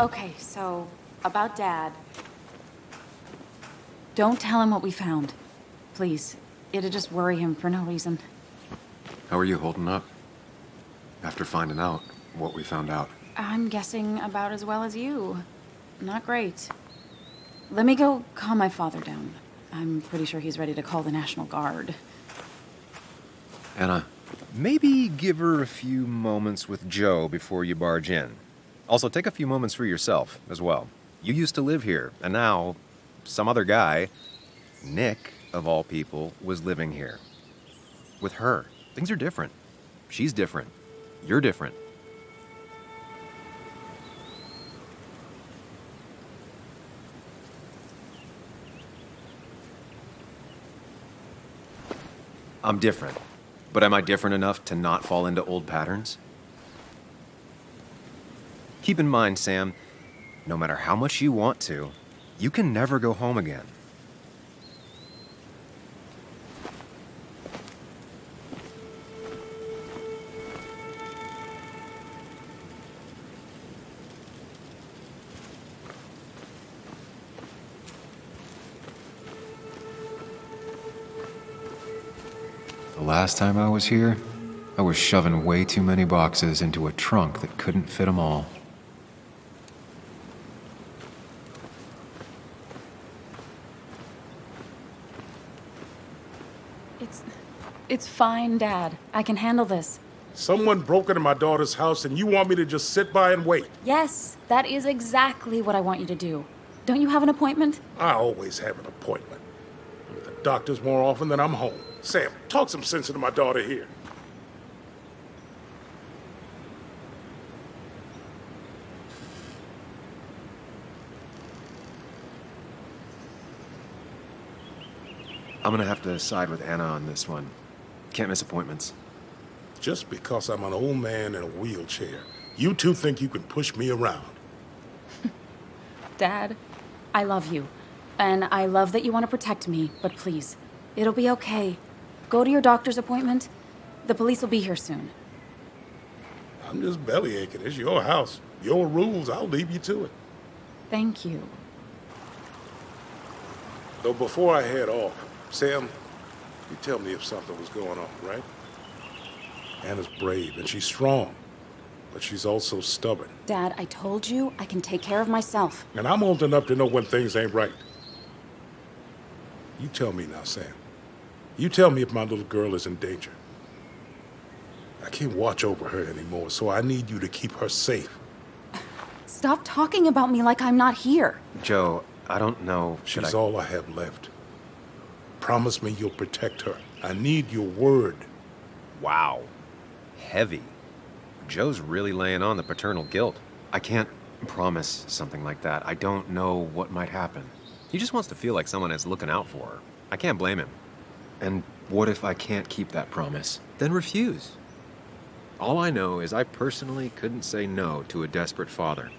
Okay, so about Dad. Don't tell him what we found. Please. It'd just worry him for no reason. How are you holding up? After finding out what we found out. I'm guessing about as well as you. Not great. Let me go calm my father down. I'm pretty sure he's ready to call the National Guard. Anna, Maybe give her a few moments with Joe before you barge in. Also, take a few moments for yourself as well. You used to live here, and now some other guy, Nick, of all people, was living here. With her. Things are different. She's different. You're different. I'm different. But am I different enough to not fall into old patterns? Keep in mind, Sam, no matter how much you want to, you can never go home again. the last time I was here, I was shoving way too many boxes into a trunk that couldn't fit them all. It's fine, Dad. I can handle this. Someone broke into my daughter's house and you want me to just sit by and wait? Yes, that is exactly what I want you to do. Don't you have an appointment? I always have an appointment. I'm at the doctor's more often than I'm home. Sam, talk some sense into my daughter here. I'm gonna have to side with Anna on this one. Can't miss appointments. Just because I'm an old man in a wheelchair, you two think you can push me around. Dad, I love you. And I love that you want to protect me, but please, it'll be okay. Go to your doctor's appointment. The police will be here soon. I'm just belly aching. It's your house. Your rules. I'll leave you to it. Thank you. Though before I head off, Sam, you tell me if something was going on, right? Anna's brave and she's strong, but she's also stubborn. Dad, I told you I can take care of myself. And I'm old enough to know when things ain't right. You tell me now, Sam. You tell me if my little girl is in danger. I can't watch over her anymore, so I need you to keep her safe. Stop talking about me like I'm not here. Joe, I don't know. She's all I have left. Promise me you'll protect her. I need your word. Wow. Heavy. Joe's really laying on the paternal guilt. I can't promise something like that. I don't know what might happen. He just wants to feel like someone is looking out for her. I can't blame him. And what if I can't keep that promise? Then refuse. All I know is I personally couldn't say no to a desperate father.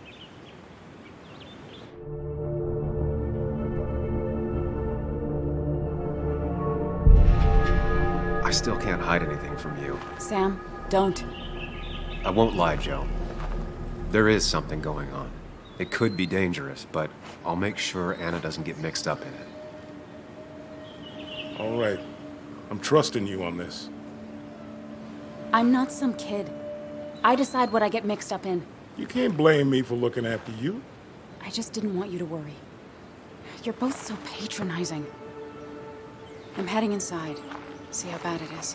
I still can't hide anything from you. Sam, don't. I won't lie, Joe. There is something going on. It could be dangerous, but I'll make sure Anna doesn't get mixed up in it. All right. I'm trusting you on this. I'm not some kid. I decide what I get mixed up in. You can't blame me for looking after you. I just didn't want you to worry. You're both so patronizing. I'm heading inside. See how bad it is.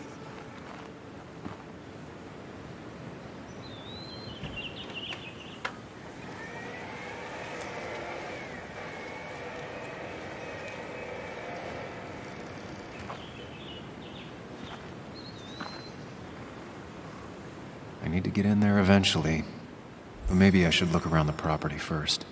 I need to get in there eventually. But maybe I should look around the property first.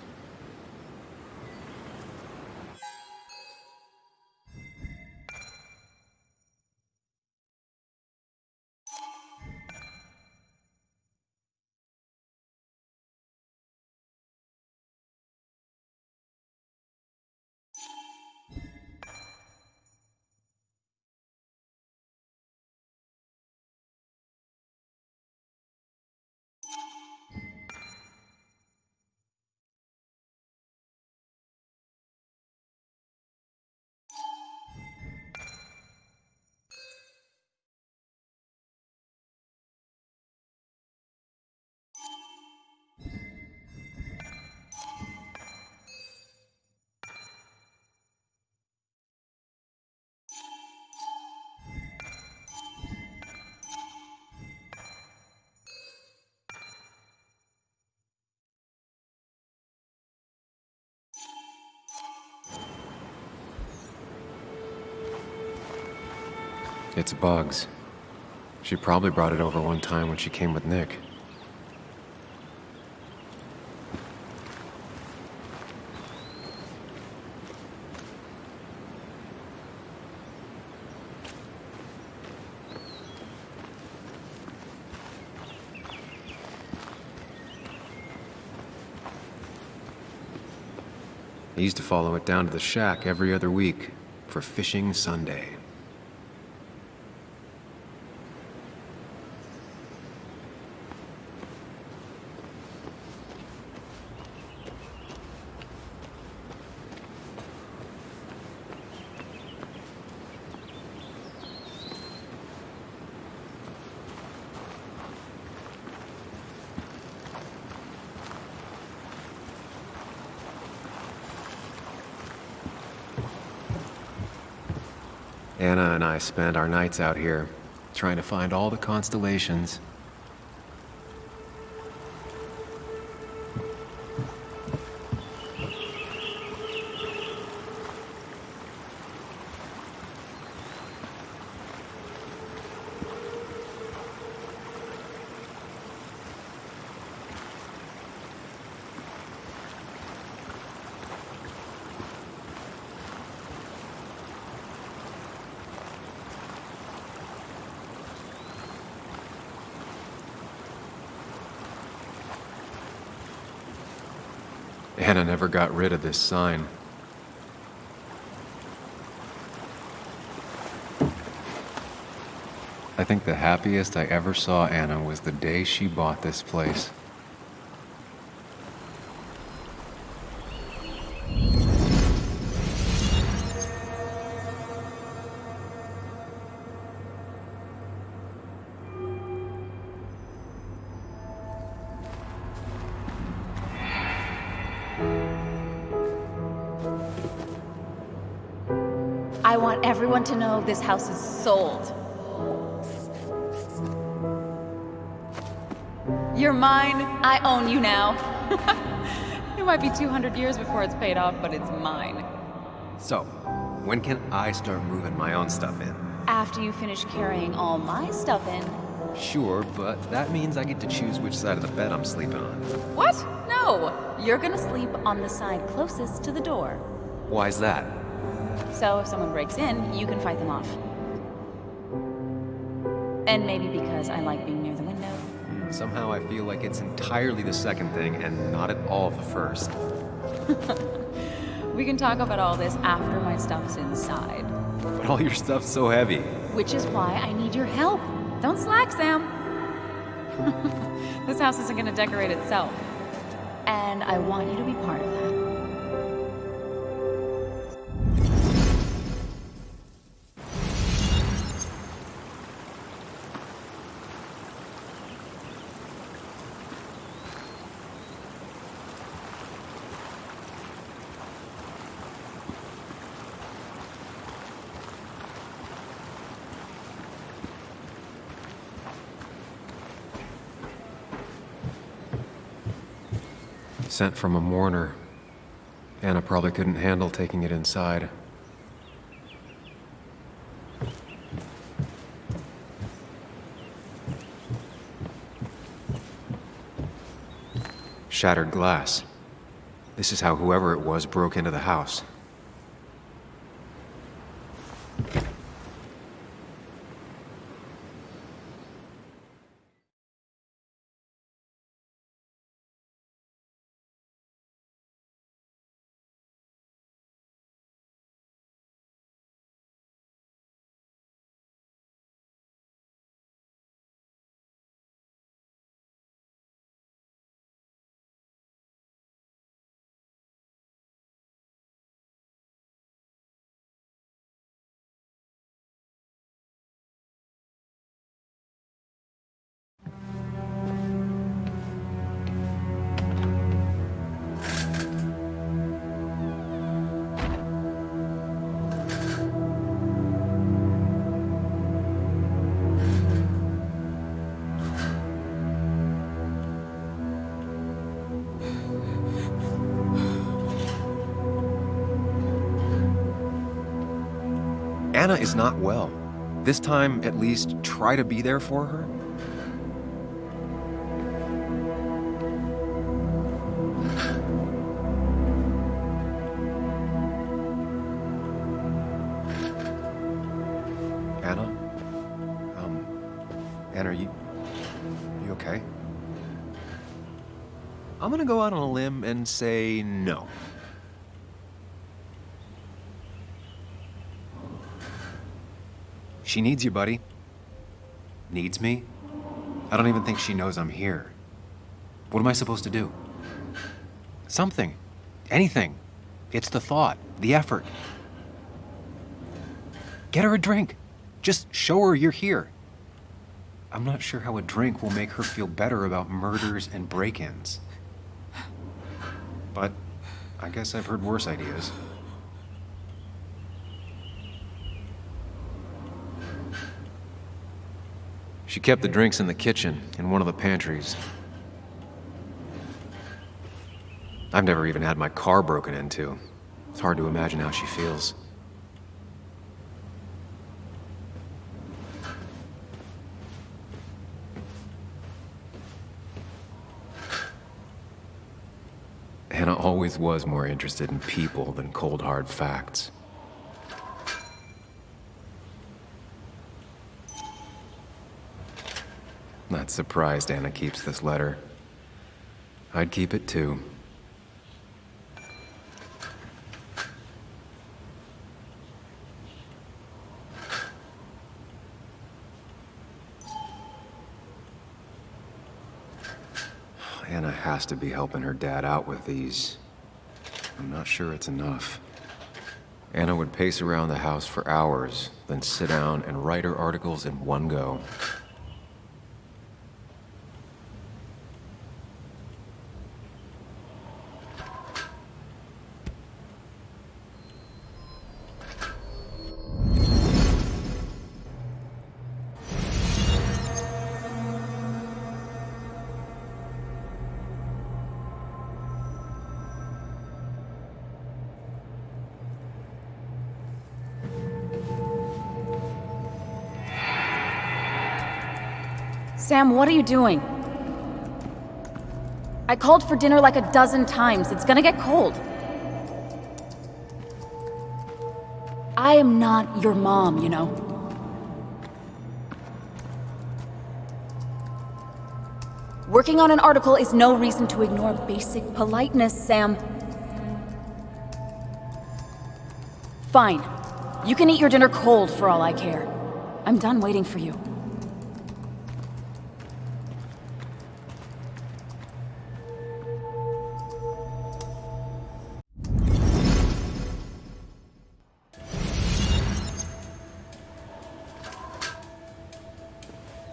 It's bugs. She probably brought it over one time when she came with Nick. I used to follow it down to the shack every other week for fishing Sunday. Anna and I spend our nights out here, trying to find all the constellations. Anna never got rid of this sign. I think the happiest I ever saw Anna was the day she bought this place. I want everyone to know this house is sold. You're mine. I own you now. It might be 200 years before it's paid off, but it's mine. So, when can I start moving my own stuff in? After you finish carrying all my stuff in. Sure, but that means I get to choose which side of the bed I'm sleeping on. What? No. You're gonna sleep on the side closest to the door. Why's that? So if someone breaks in, you can fight them off. And maybe because I like being near the window. Somehow I feel like it's entirely the second thing and not at all the first. We can talk about all this after my stuff's inside. But all your stuff's so heavy. Which is why I need your help. Don't slack, Sam. This house isn't gonna decorate itself. And I want you to be part of that. Sent from a mourner. Anna probably couldn't handle taking it inside. Shattered glass. This is how whoever it was broke into the house. Anna is not well. This time, at least, try to be there for her? Anna? Anna, are you okay? I'm gonna go out on a limb and say no. She needs you, buddy. Needs me? I don't even think she knows I'm here. What am I supposed to do? Something. Anything. It's the thought, the effort. Get her a drink. Just show her you're here. I'm not sure how a drink will make her feel better about murders and break-ins. But I guess I've heard worse ideas. She kept the drinks in the kitchen, in one of the pantries. I've never even had my car broken into. It's hard to imagine how she feels. Hannah always was more interested in people than cold, hard facts. Not surprised Anna keeps this letter. I'd keep it too. Anna has to be helping her dad out with these. I'm not sure it's enough. Anna would pace around the house for hours, then sit down and write her articles in one go. Sam, what are you doing? I called for dinner like a dozen times. It's gonna get cold. I am not your mom, you know. Working on an article is no reason to ignore basic politeness, Sam. Fine. You can eat your dinner cold for all I care. I'm done waiting for you.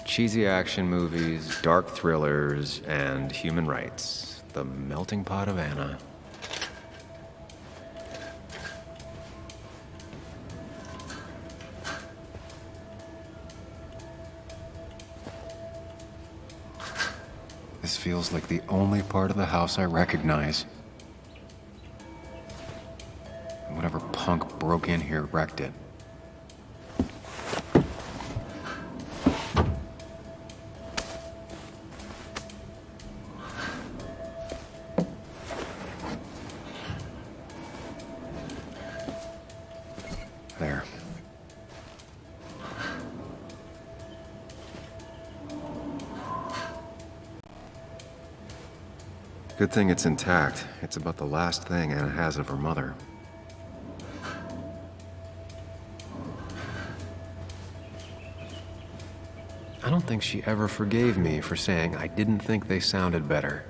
Cheesy action movies, dark thrillers, and human rights. The melting pot of Anna. This feels like the only part of the house I recognize. Whatever punk broke in here wrecked it. There. Good thing it's intact. It's about the last thing Anna has of her mother. I don't think she ever forgave me for saying I didn't think they sounded better.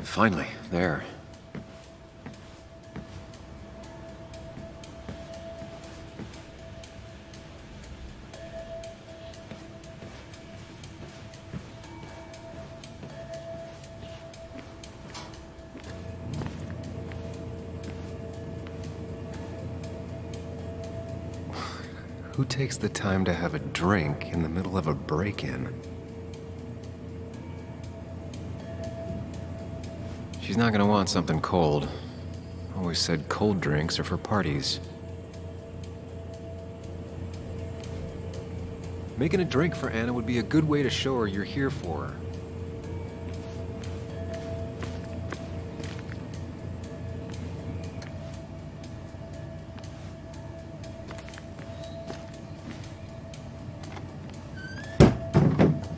Finally, there. Who takes the time to have a drink in the middle of a break-in? She's not gonna want something cold. Always said cold drinks are for parties. Making a drink for Anna would be a good way to show her you're here for her.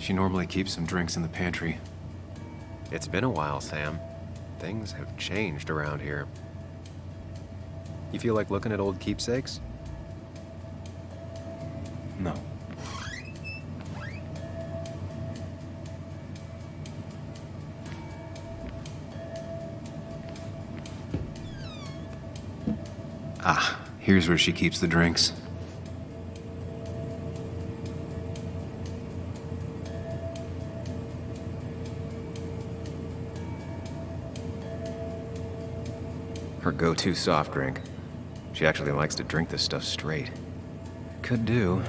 She normally keeps some drinks in the pantry. It's been a while, Sam. Things have changed around here. You feel like looking at old keepsakes? No. Ah, here's where she keeps the drinks. Her go-to soft drink. She actually likes to drink this stuff straight. Could do.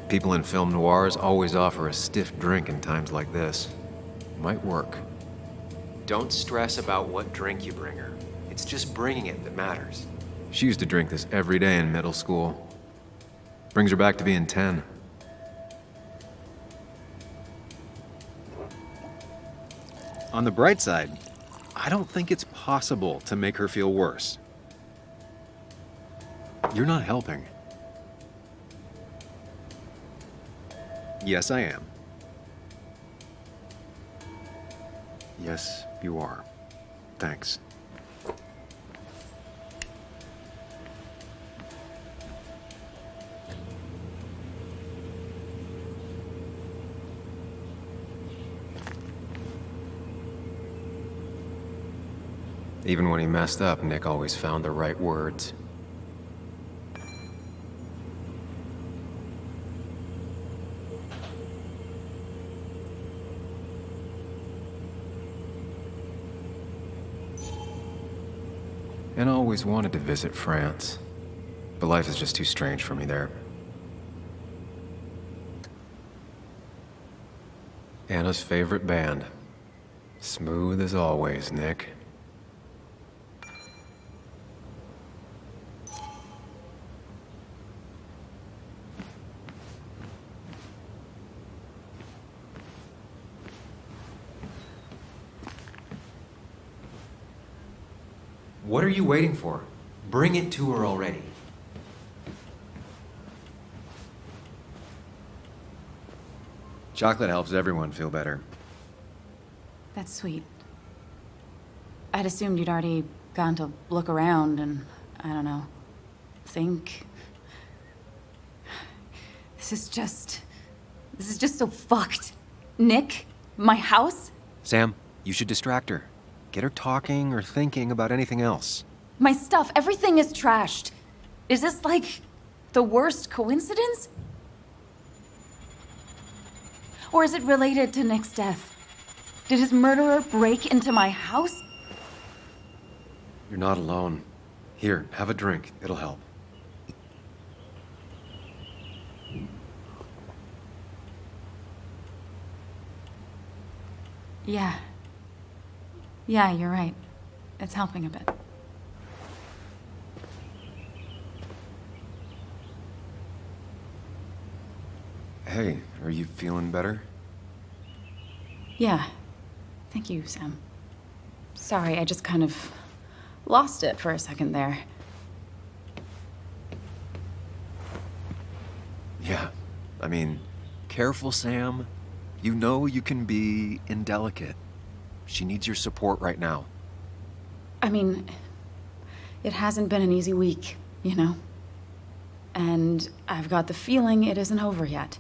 People in film noirs always offer a stiff drink in times like this. Might work. Don't stress about what drink you bring her. It's just bringing it that matters. She used to drink this every day in middle school. Brings her back to being 10. On the bright side, I don't think it's possible to make her feel worse. You're not helping. Yes, I am. Yes, you are. Thanks. Even when he messed up, Nick always found the right words. And I always wanted to visit France, but life is just too strange for me there. Anna's favorite band. Smooth as always, Nick. What are you waiting for? Bring it to her already. Chocolate helps everyone feel better. That's sweet. I'd assumed you'd already gone to look around and, I don't know, think. This is just so fucked. Nick? My house? Sam, you should distract her. Get her talking or thinking about anything else. My stuff, everything is trashed. Is this like the worst coincidence? Or is it related to Nick's death? Did his murderer break into my house? You're not alone. Here, have a drink. It'll help. Yeah. Yeah, you're right. It's helping a bit. Hey, are you feeling better? Yeah. Thank you, Sam. Sorry, I just kind of lost it for a second there. Yeah. I mean, careful, Sam. You know you can be indelicate. She needs your support right now. I mean, it hasn't been an easy week, you know? And I've got the feeling it isn't over yet.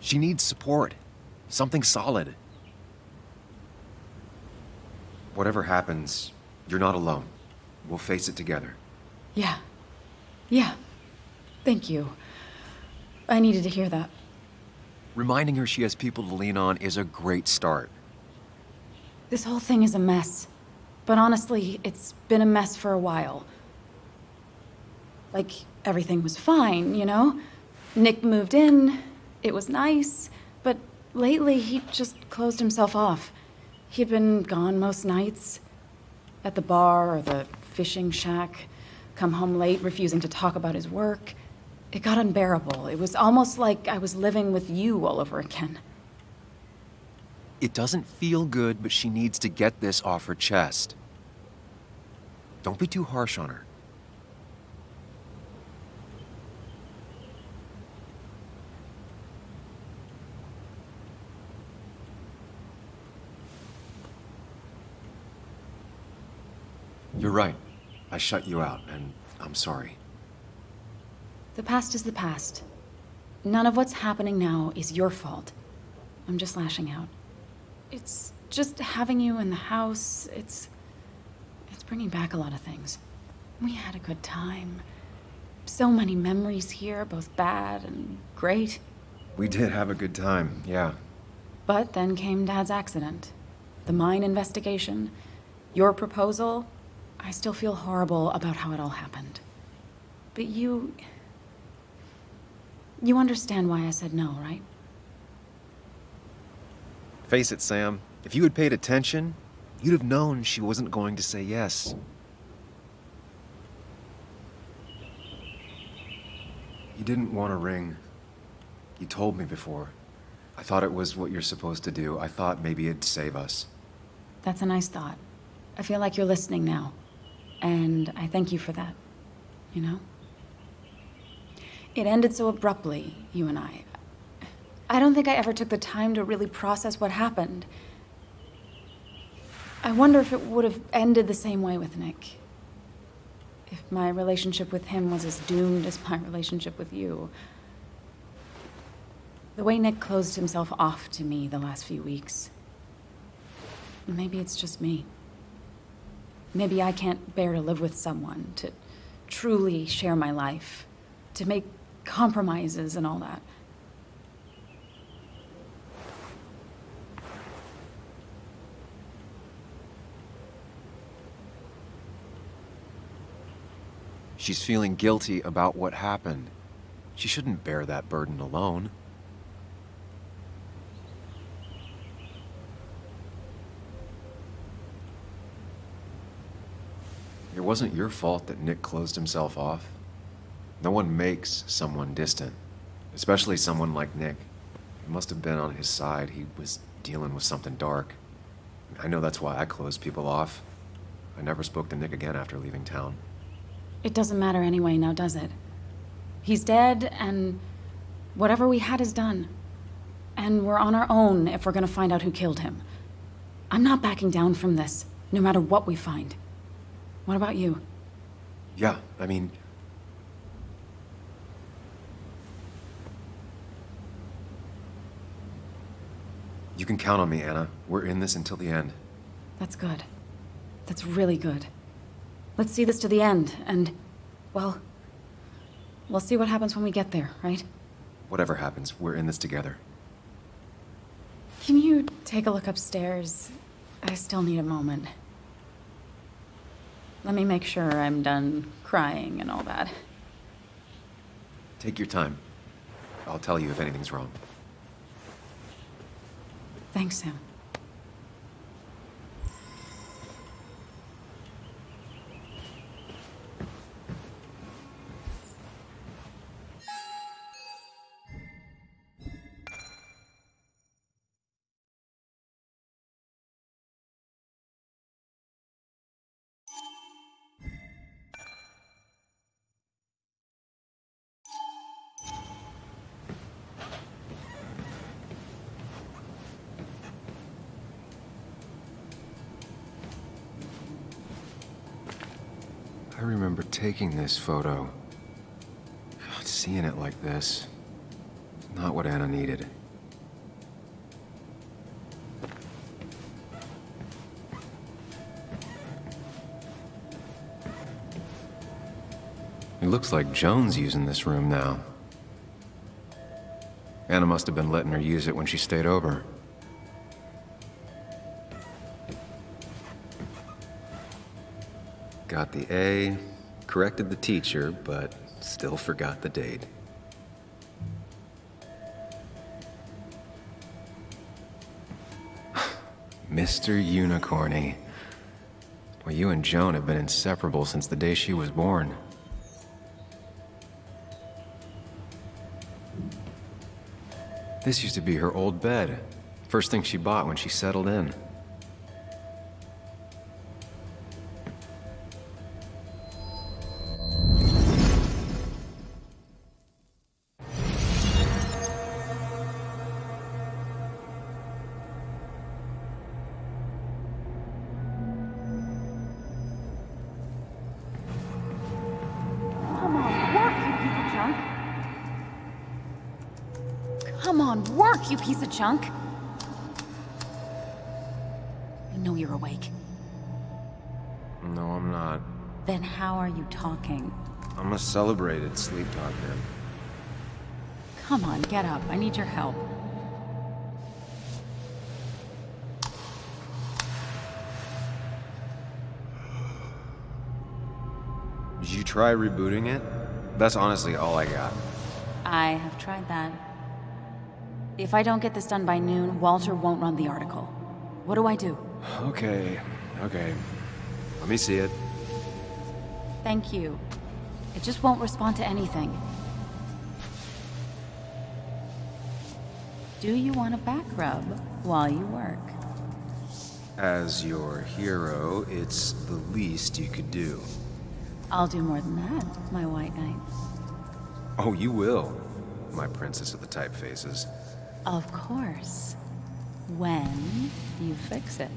She needs support. Something solid. Whatever happens, you're not alone. We'll face it together. Yeah. Yeah. Thank you. I needed to hear that. Reminding her she has people to lean on is a great start. This whole thing is a mess. But honestly, it's been a mess for a while. Like, everything was fine, you know? Nick moved in, it was nice, but lately he just closed himself off. He'd been gone most nights. At the bar or the fishing shack, come home late, refusing to talk about his work. It got unbearable. It was almost like I was living with you all over again. It doesn't feel good, but she needs to get this off her chest. Don't be too harsh on her. You're right. I shut you out, and I'm sorry. The past is the past. None of what's happening now is your fault. I'm just lashing out. It's just having you in the house, it's bringing back a lot of things. We had a good time. So many memories here, both bad and great. We did have a good time, yeah. But then came Dad's accident. The mine investigation. Your proposal. I still feel horrible about how it all happened. But you understand why I said no, right? Face it, Sam. If you had paid attention, you'd have known she wasn't going to say yes. You didn't want a ring. You told me before. I thought it was what you're supposed to do. I thought maybe it'd save us. That's a nice thought. I feel like you're listening now. And I thank you for that. You know? It ended so abruptly, you and I. I don't think I ever took the time to really process what happened. I wonder if it would have ended the same way with Nick. If my relationship with him was as doomed as my relationship with you. The way Nick closed himself off to me the last few weeks. Maybe it's just me. Maybe I can't bear to live with someone, to truly share my life, to make compromises and all that. She's feeling guilty about what happened. She shouldn't bear that burden alone. It wasn't your fault that Nick closed himself off. No one makes someone distant, especially someone like Nick. It must have been on his side. He was dealing with something dark. I know that's why I closed people off. I never spoke to Nick again after leaving town. It doesn't matter anyway, now does it? He's dead, and whatever we had is done. And we're on our own if we're gonna find out who killed him. I'm not backing down from this, no matter what we find. What about you? Yeah, I mean... You can count on me, Anna. We're in this until the end. That's good. That's really good. Let's see this to the end, and, well, we'll see what happens when we get there, right? Whatever happens, we're in this together. Can you take a look upstairs? I still need a moment. Let me make sure I'm done crying and all that. Take your time. I'll tell you if anything's wrong. Thanks, Sam. I remember taking this photo. God, seeing it like this. Not what Anna needed. looks like Joan's using this room now. Anna must have been letting her use it when she stayed over. Got the A, corrected the teacher, but still forgot the date. Mr. Unicorny. Well, you and Joan have been inseparable since the day she was born. This used to be her old bed. First thing she bought when she settled in. Come on, work, you piece of junk! I know you're awake. No, I'm not. Then how are you talking? I'm a celebrated sleep talker. Come on, get up. I need your help. Did you try rebooting it? That's honestly all I got. I have tried that. If I don't get this done by noon, Walter won't run the article. What do I do? Okay. Let me see it. Thank you. It just won't respond to anything. Do you want a back rub while you work? As your hero, it's the least you could do. I'll do more than that, my white knight. Oh, you will, my princess of the typefaces. Of course. When you fix it.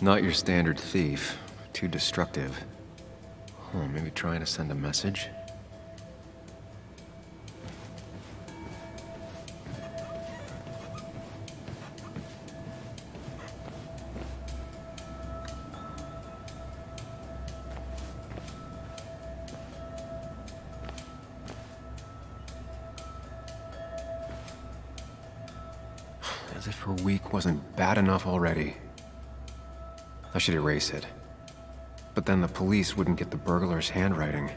Not your standard thief. Too destructive. Oh, maybe trying to send a message? As if her week wasn't bad enough already. I should erase it. But then the police wouldn't get the burglar's handwriting.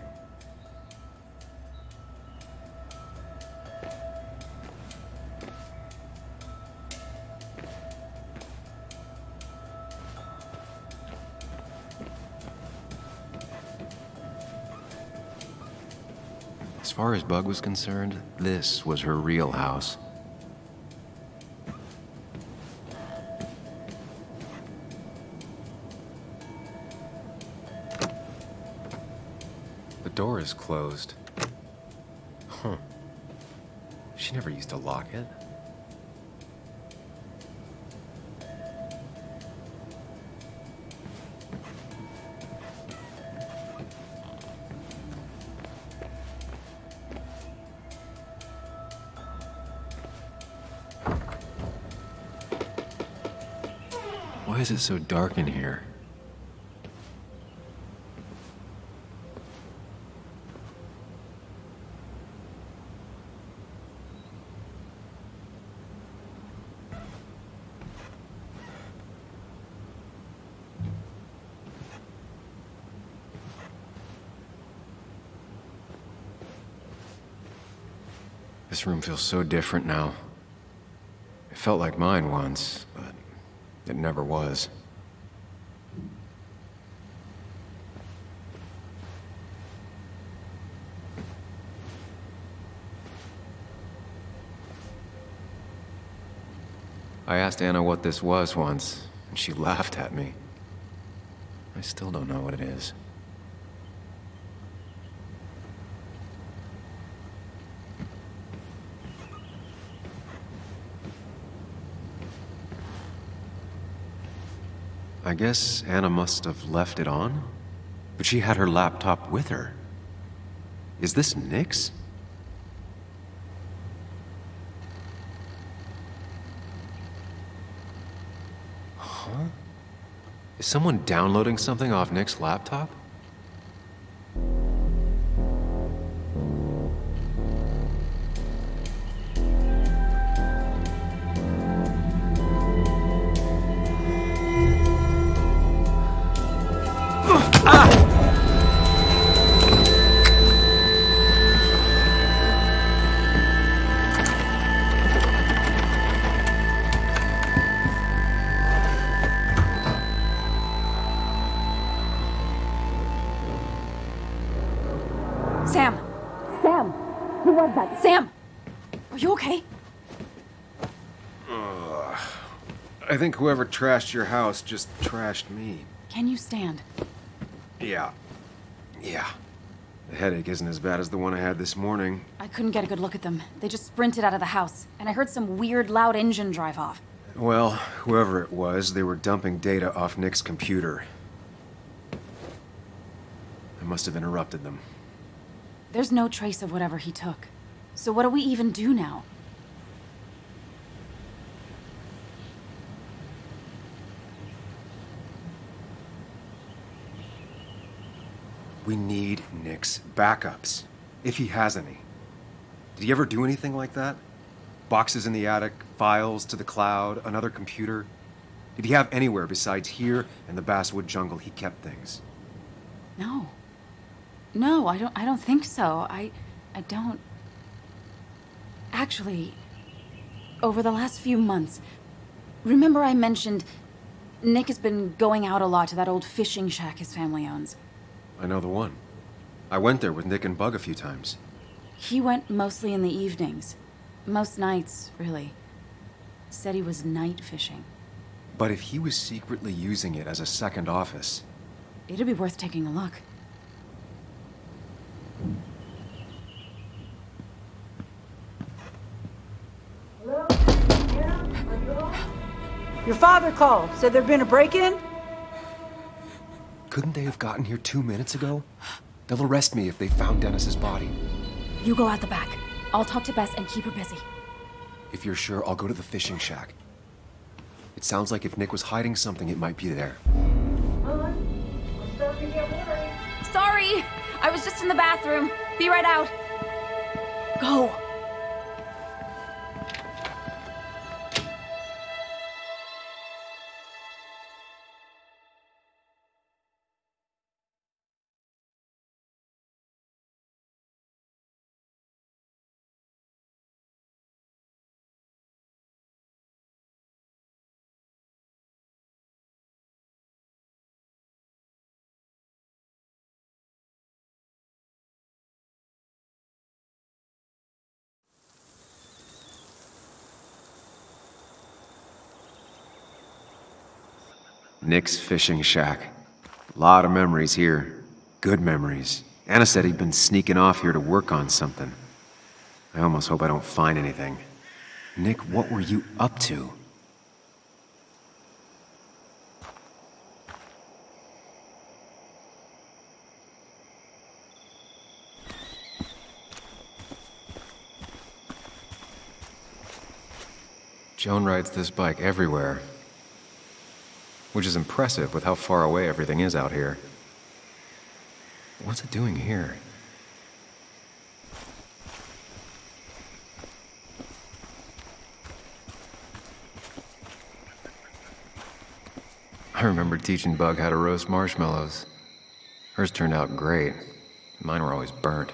As far as Bug was concerned, this was her real house. The door is closed. Huh. She never used to lock it. Why is it so dark in here? This room feels so different now. It felt like mine once, but it never was. I asked Anna what this was once, and she laughed at me. I still don't know what it is. I guess Anna must have left it on, but she had her laptop with her. Is this Nick's? Is someone downloading something off Nick's laptop? Sam! Sam! Who was that? Sam! Are you okay? I think whoever trashed your house just trashed me. Can you stand? Yeah. The headache isn't as bad as the one I had this morning. I couldn't get a good look at them. They just sprinted out of the house, and I heard some weird, loud engine drive off. Well, whoever it was, they were dumping data off Nick's computer. I must have interrupted them. There's no trace of whatever he took. So what do we even do now? We need Nick's backups, if he has any. Did he ever do anything like that? Boxes in the attic, files to the cloud, another computer? Did he have anywhere besides here and the basswood jungle he kept things? No. No, I don't think so. I don't... Actually, over the last few months, remember I mentioned Nick has been going out a lot to that old fishing shack his family owns. I know the one. I went there with Nick and Bug a few times. He went mostly in the evenings. Most nights, really. Said he was night fishing. But if he was secretly using it as a second office... It'd be worth taking a look. Your father called. Said there'd been a break-in? Couldn't they have gotten here 2 minutes ago? They'll arrest me if they found Dennis's body. You go out the back. I'll talk to Bess and keep her busy. If you're sure, I'll go to the fishing shack. It sounds like if Nick was hiding something, it might be there. Sorry! I was just in the bathroom. Be right out. Go. Nick's fishing shack. A lot of memories here. Good memories. Anna said he'd been sneaking off here to work on something. I almost hope I don't find anything. Nick, what were you up to? Joan rides this bike everywhere. Which is impressive with how far away everything is out here. What's it doing here? I remember teaching Bug how to roast marshmallows. Hers turned out great. Mine were always burnt.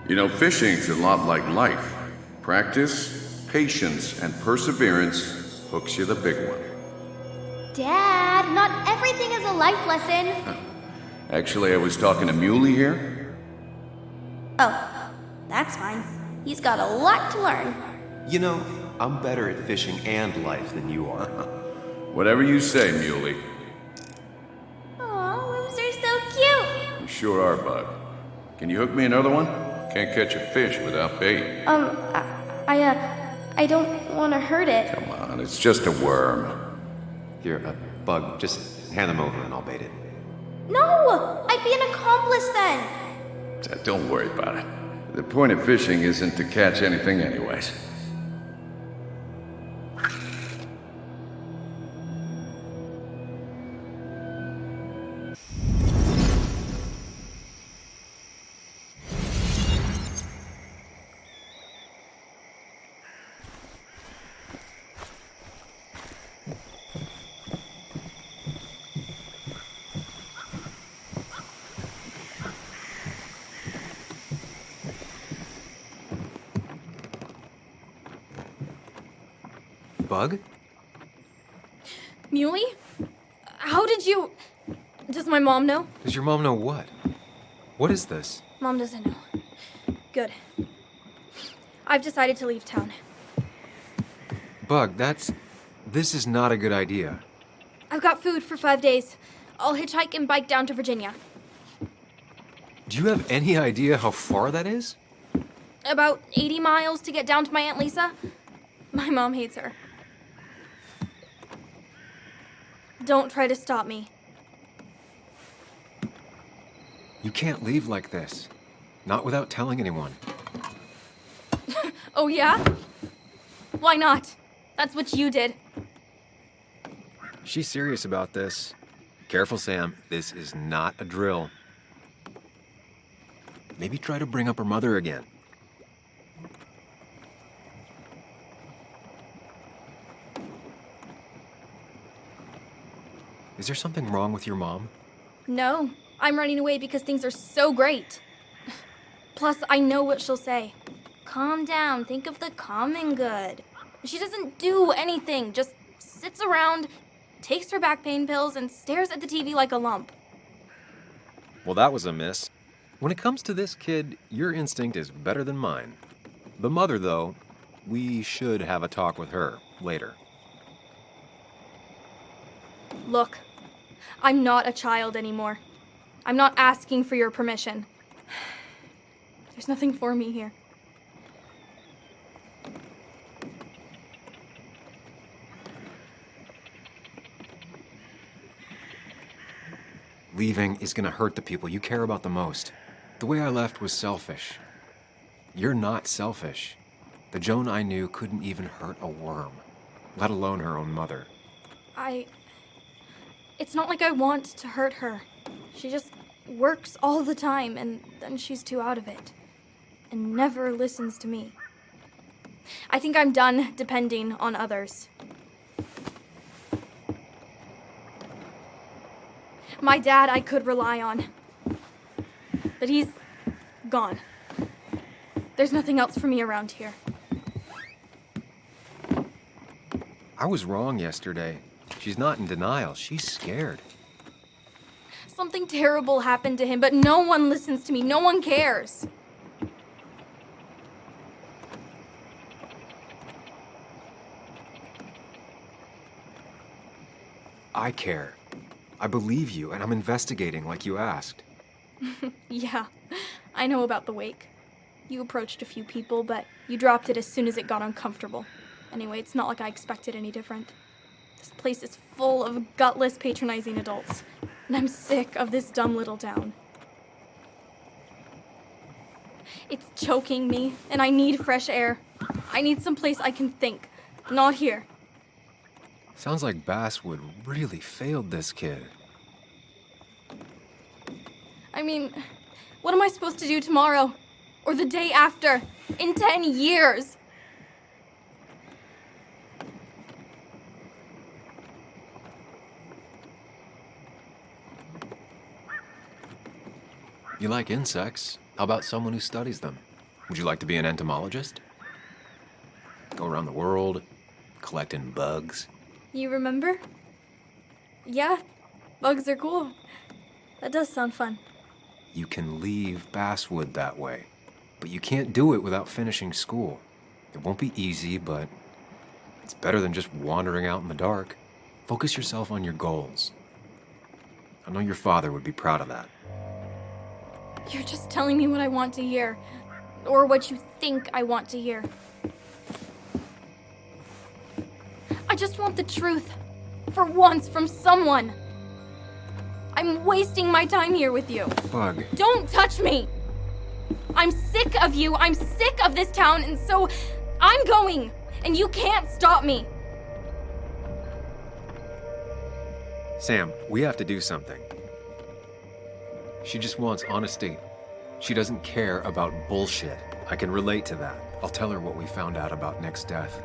You know, fishing's a lot like life. Practice, patience, and perseverance hooks you the big one. Dad, not everything is a life lesson. Actually, I was talking to Muley here. Oh, that's fine. He's got a lot to learn. You know, I'm better at fishing and life than you are. Whatever you say, Muley. Aw, whoops are so cute. You sure are, Bug. Can you hook me another one? Can't catch a fish without bait. I don't want to hurt it. Come on, it's just a worm. Here, Bug, just hand them over and I'll bait it. No! I'd be an accomplice then! Don't worry about it. The point of fishing isn't to catch anything anyways. Bug? Muley? How did you... Does my mom know? Does your mom know what? What is this? Mom doesn't know. Good. I've decided to leave town. Bug, this is not a good idea. I've got food for 5 days. I'll hitchhike and bike down to Virginia. Do you have any idea how far that is? About 80 miles to get down to my Aunt Lisa. My mom hates her. Don't try to stop me. You can't leave like this. Not without telling anyone. Oh, yeah? Why not? That's what you did. She's serious about this. Careful, Sam. This is not a drill. Maybe try to bring up her mother again. Is there something wrong with your mom? No, I'm running away because things are so great. Plus, I know what she'll say. Calm down, think of the common good. She doesn't do anything, just sits around, takes her back pain pills, and stares at the TV like a lump. Well, that was a miss. When it comes to this kid, your instinct is better than mine. The mother, though, we should have a talk with her later. Look, I'm not a child anymore. I'm not asking for your permission. There's nothing for me here. Leaving is gonna hurt the people you care about the most. The way I left was selfish. You're not selfish. The Joan I knew couldn't even hurt a worm, let alone her own mother. It's not like I want to hurt her. She just works all the time, and then she's too out of it. And never listens to me. I think I'm done depending on others. My dad I could rely on. But he's gone. There's nothing else for me around here. I was wrong yesterday. She's not in denial. She's scared. Something terrible happened to him, but no one listens to me. No one cares. I care. I believe you, and I'm investigating like you asked. Yeah, I know about the wake. You approached a few people, but you dropped it as soon as it got uncomfortable. Anyway, it's not like I expected any different. This place is full of gutless, patronizing adults, and I'm sick of this dumb little town. It's choking me, and I need fresh air. I need someplace I can think, not here. Sounds like Basswood really failed this kid. I mean, what am I supposed to do tomorrow? Or the day after? In 10 years? You like insects? How about someone who studies them? Would you like to be an entomologist? Go around the world, collecting bugs? You remember? Yeah, bugs are cool. That does sound fun. You can leave Basswood that way, but you can't do it without finishing school. It won't be easy, but it's better than just wandering out in the dark. Focus yourself on your goals. I know your father would be proud of that. You're just telling me what I want to hear. or what you think I want to hear. I just want the truth, for once, from someone. I'm wasting my time here with you. Bug. Don't touch me! I'm sick of you, I'm sick of this town, and so I'm going, and you can't stop me. Sam, we have to do something. She just wants honesty. She doesn't care about bullshit. I can relate to that. I'll tell her what we found out about Nick's death.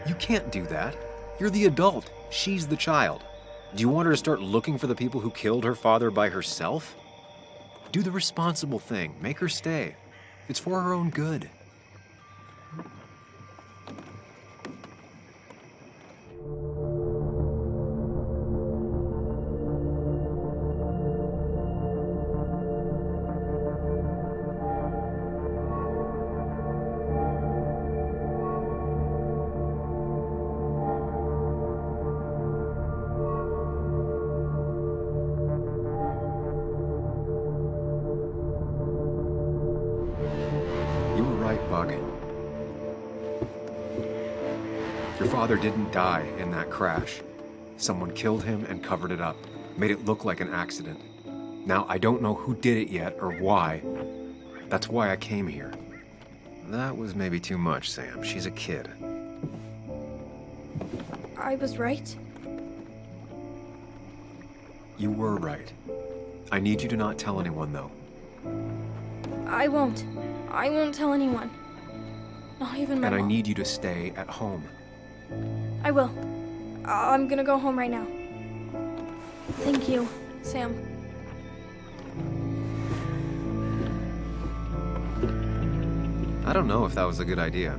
You can't do that. You're the adult. She's the child. Do you want her to start looking for the people who killed her father by herself? Do the responsible thing. Make her stay. It's for her own good. Bug. Your father didn't die in that crash. Someone killed him and covered it up, made it look like an accident. Now, I don't know who did it yet or why. That's why I came here. That was maybe too much, Sam. She's a kid. I was right. You were right. I need you to not tell anyone, though. I won't. I won't tell anyone. Not even my And I mom. need you to stay at home. I will. I'm gonna go home right now. Thank you, Sam. I don't know if that was a good idea.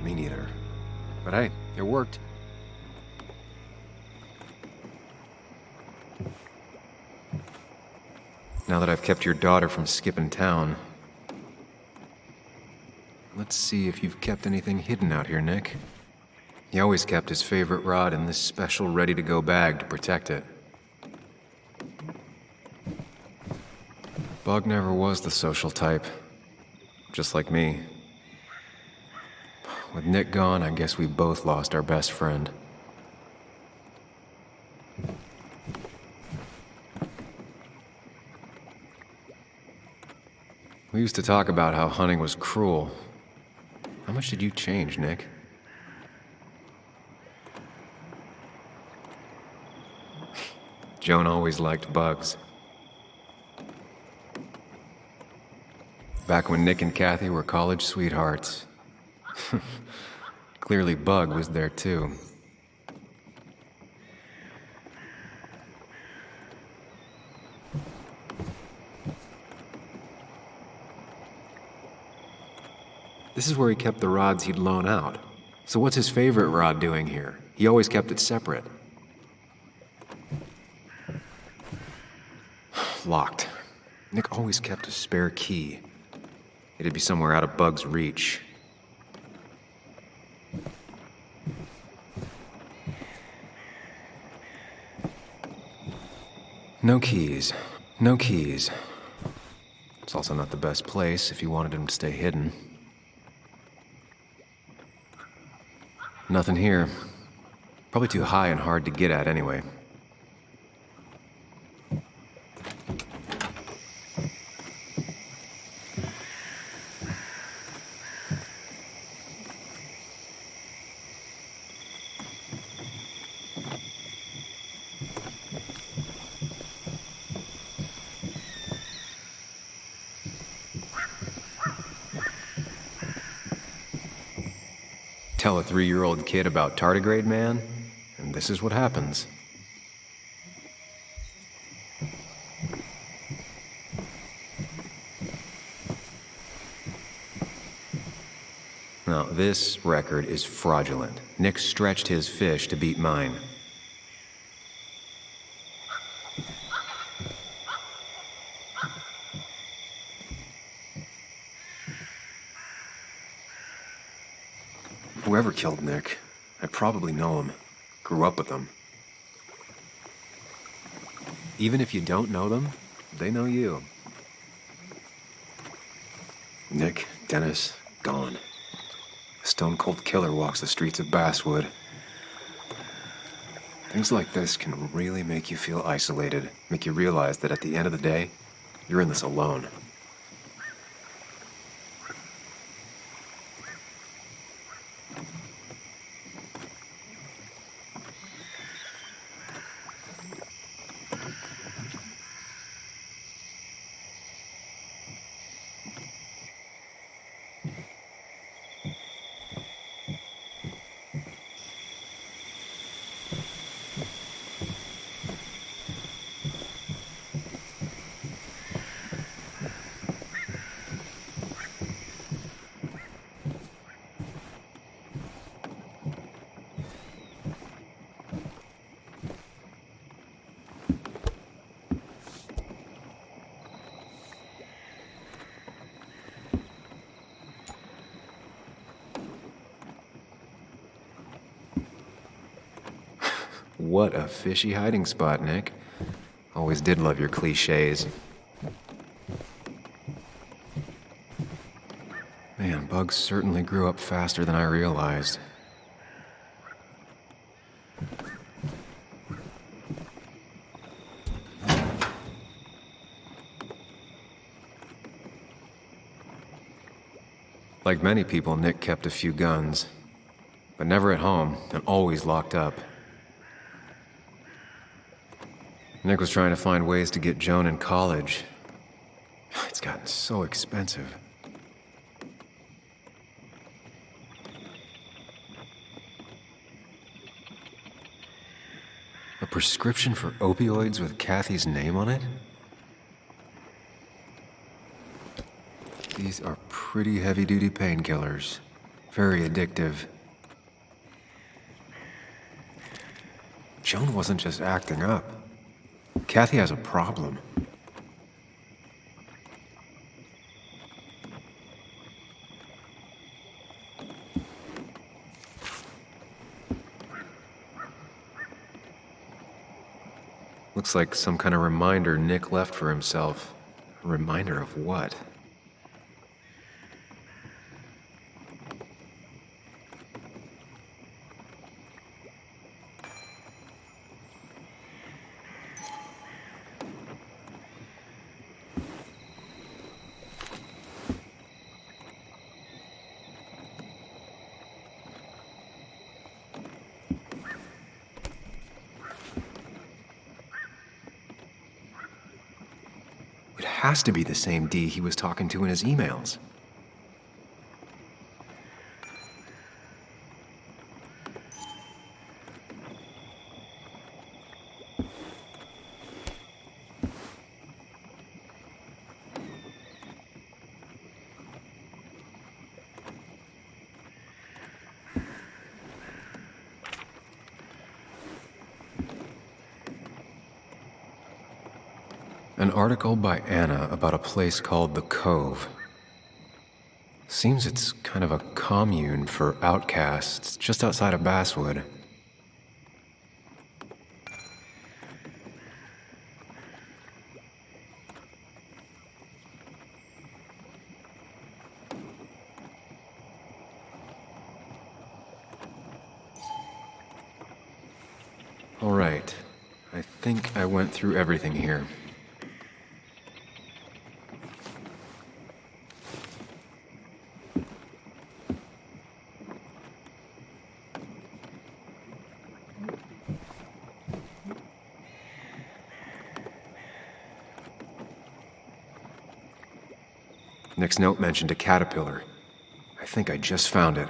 Me neither. But hey, it worked. Now that I've kept your daughter from skipping town, let's see if you've kept anything hidden out here, Nick. He always kept his favorite rod in this special ready-to-go bag to protect it. Bug never was the social type, just like me. With Nick gone, I guess we both lost our best friend. We used to talk about how hunting was cruel. How much did you change, Nick? Joan always liked bugs. Back when Nick and Kathy were college sweethearts. Clearly Bug was there too. This is where he kept the rods he'd loan out. So what's his favorite rod doing here? He always kept it separate. Locked. Nick always kept a spare key. It'd be somewhere out of Bug's reach. No keys. No keys. It's also not the best place if you wanted him to stay hidden. Nothing here. Probably too high and hard to get at anyway. Tell a 3-year-old kid about tardigrade man, and this is what happens. Now, this record is fraudulent. Nick stretched his fish to beat mine. Whoever killed Nick, I probably know him. Grew up with them. Even if you don't know them, they know you. Dennis, gone. A stone-cold killer walks the streets of Basswood. Things like this can really make you feel isolated, make you realize that at the end of the day, you're in this alone. What a fishy hiding spot, Nick. Always did love your cliches. Man, Bugs certainly grew up faster than I realized. Like many people, Nick kept a few guns, but never at home and always locked up. Nick was trying to find ways to get Joan in college. It's gotten so expensive. A prescription for opioids with Kathy's name on it? These are pretty heavy-duty painkillers. Very addictive. Joan wasn't just acting up. Kathy has a problem. Looks like some kind of reminder Nick left for himself. A reminder of what? It has to be the same D he was talking to in his emails. An article by Anna about a place called The Cove. Seems it's kind of a commune for outcasts just outside of Basswood. All right, I think I went through everything here. Nick's note mentioned a caterpillar. I think I just found it.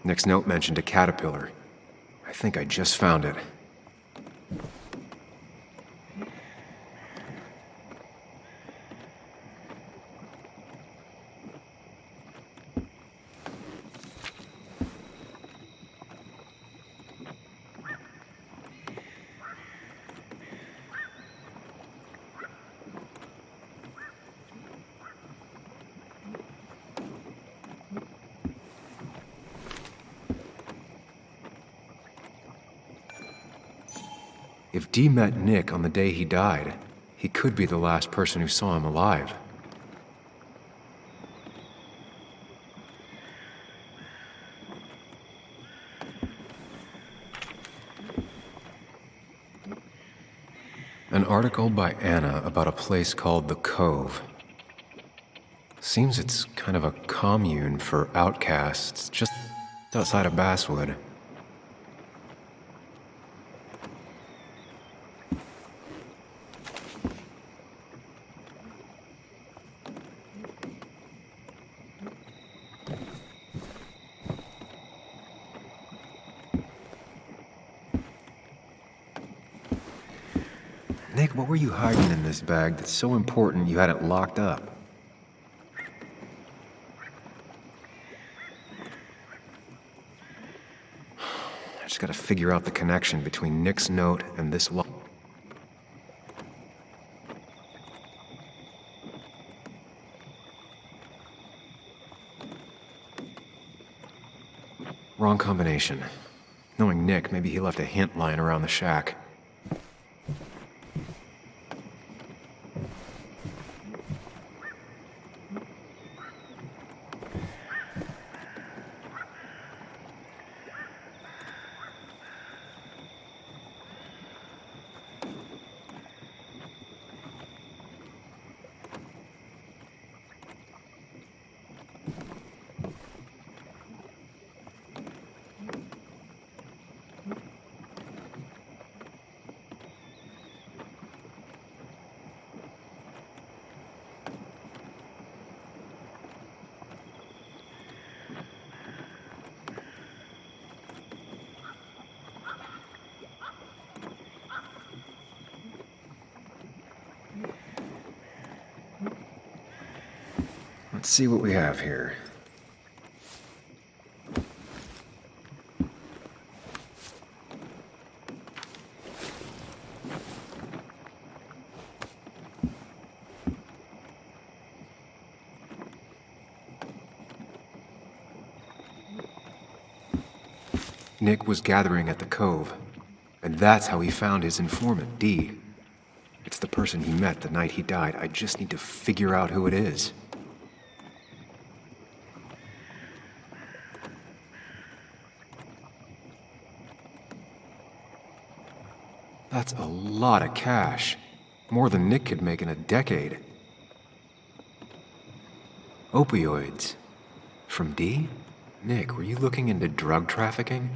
Nick's note mentioned a caterpillar. I think I just found it. If Dee met Nick on the day he died, He could be the last person who saw him alive. An article by Anna about a place called The Cove. Seems it's kind of a commune for outcasts just outside of Basswood. Nick, what were you hiding in this bag that's so important you had it locked up? I just gotta figure out the connection between Nick's note and this Wrong combination. Knowing Nick, maybe he left a hint lying around the shack. Let's see what we have here. Nick was gathering at the Cove, and that's how he found his informant, Dee. It's the person he met the night he died. I just need to figure out who it is. That's a lot of cash. More than Nick could make in a decade. Opioids. From Dee? Nick, were you looking into drug trafficking?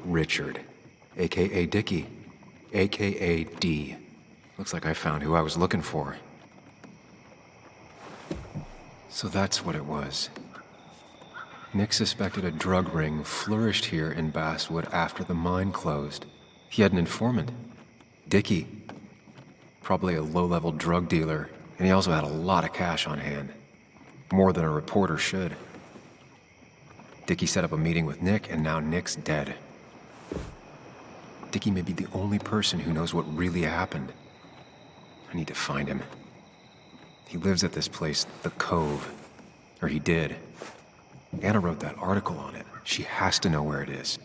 Richard, a.k.a. Dickie, a.k.a. D. Looks like I found who I was looking for. So that's what it was. Nick suspected a drug ring flourished here in Basswood after the mine closed. He had an informant. Dickie. Probably a low-level drug dealer, and he also had a lot of cash on hand. More than a reporter should. Dickie set up a meeting with Nick, and now Nick's dead. Dickie may be the only person who knows what really happened. I need to find him. He lives at this place, The Cove. Or he did. Anna wrote that article on it. She has to know where it is.